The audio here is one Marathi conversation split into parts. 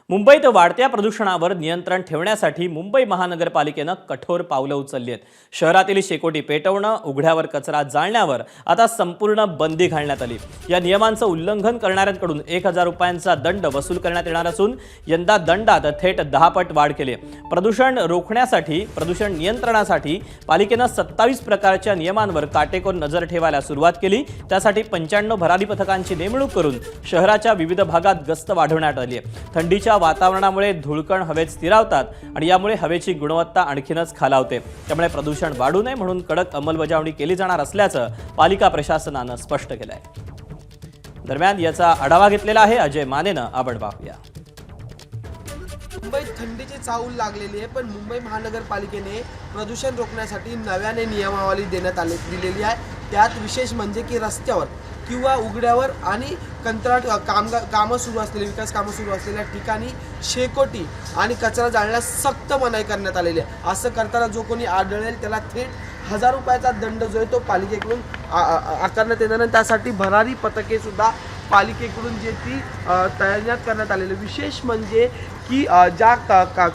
मुंबईत वाढत्या प्रदूषणावर नियंत्रण ठेवण्यासाठी मुंबई महानगरपालिकेनं कठोर पावलं उचलली आहेत. शहरातील शेकोटी पेटवणं, उघड्यावर कचरा जाळण्यावर आता संपूर्ण बंदी घालण्यात आली. या नियमांचं उल्लंघन करणाऱ्यांकडून 1000 रुपयांचा दंड वसूल करण्यात येणार असून यंदा दंडात थेट 10 पट वाढ केली. प्रदूषण रोखण्यासाठी, प्रदूषण नियंत्रणासाठी पालिकेनं 27 प्रकारच्या नियमांवर काटेकोर नजर ठेवायला सुरुवात केली. त्यासाठी 95 भरारी पथकांची नेमणूक करून शहराच्या विविध भागात गस्त वाढवण्यात आली आहे. थंडीच्या वातावरणामुळे धूळकण हवेत स्थिरावतात आणि यामुळे हवेची गुणवत्ता आणखीनच खालावते. त्यामुळे प्रदूषण वाढू नये म्हणून कडक अंमलबजावणी केली जाणार असल्याचं पालिका प्रशासनानं स्पष्ट केलंय. दरम्यान याचा आढावा घेतलेला आहे अजय मानेनं. आपण पाहूया. मुंबईत थंडीची चाहूल लागलेली आहे, पण मुंबई महानगरपालिकेने प्रदूषण रोखण्यासाठी नव्याने नियमावली दिलेली आहे. त्यात विशेष म्हणजे की रस्त्यावर किंवा उघड्यावर आणि कंत्राट कामं सुरू असलेली, विकास कामं सुरू असलेल्या ठिकाणी शेकोटी आणि कचरा जाळण्यास सक्त मनाई करण्यात आलेली आहे. असं करताना जो कोणी आढळेल त्याला थेट 1000 रुपयाचा दंड जो आहे तो पालिकेकडून आकारण्यात येणार आहे. त्यासाठी भरारी पथके सुद्धा पालिकेकडून जे ती तैनात करण्यात आलेली. विशेष म्हणजे की ज्या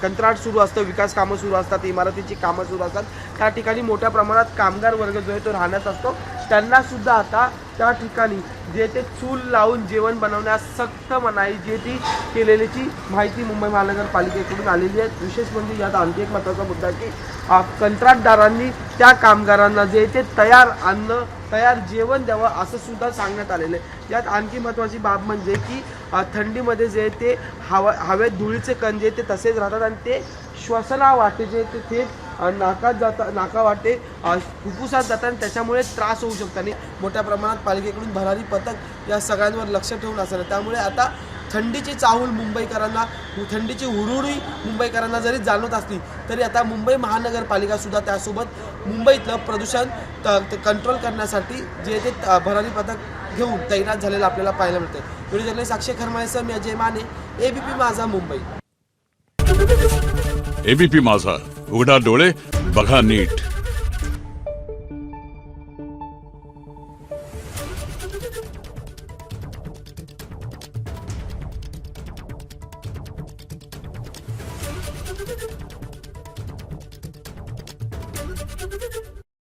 कंत्राट सुरू असतं, विकास कामं सुरू असतात, इमारतीची कामं सुरू असतात, त्या ठिकाणी मोठ्या प्रमाणात कामगार वर्ग जो आहे तो राहण्यात असतो. त्यांना सुद्धा आता त्या ठिकाणी जे ते चूल लावून जेवण बनवण्यास सक्त मनाई जे ती केलेलीची माहिती मुंबई महानगरपालिकेकडून आलेली आहे. विशेष म्हणजे यात आणखी एक महत्त्वाचा मुद्दा आहे की कंत्राटदारांनी त्या कामगारांना जे ते तयार जेवण द्यावं असं सुद्धा सांगण्यात आलेलं आहे. यात आणखी महत्त्वाची बाब म्हणजे की थंडीमध्ये जे ते हवेत धुळीचे कण जे ते तसेच राहतात आणि ते श्वसनावाटे जे ते थेट नाकावाटे फुफ्फुसात जातात आणि त्याच्यामुळे त्रास होऊ शकतो. आणि मोठ्या प्रमाणात पालिकेकडून भरारी पथक या सगळ्यांवर लक्ष ठेवून असणार. त्यामुळे आता थंडीची चाहूल मुंबईकरांना, थंडीची हुरहुरी मुंबईकरांना जरी जाणवत असली तरी आता मुंबई महानगरपालिका सुद्धा त्यासोबत मुंबईतलं प्रदूषण कंट्रोल करण्यासाठी जे ते भरारी पथक घेऊन तैनात झालेलं आपल्याला पाहायला मिळतं. व्हिडिओ जर्नलिस्ट साक्षी खरमाळेसह मी अजय माने, एबीपी माझा मुंबई. एबीपी माझा, उघडा डोळे बघा नीट.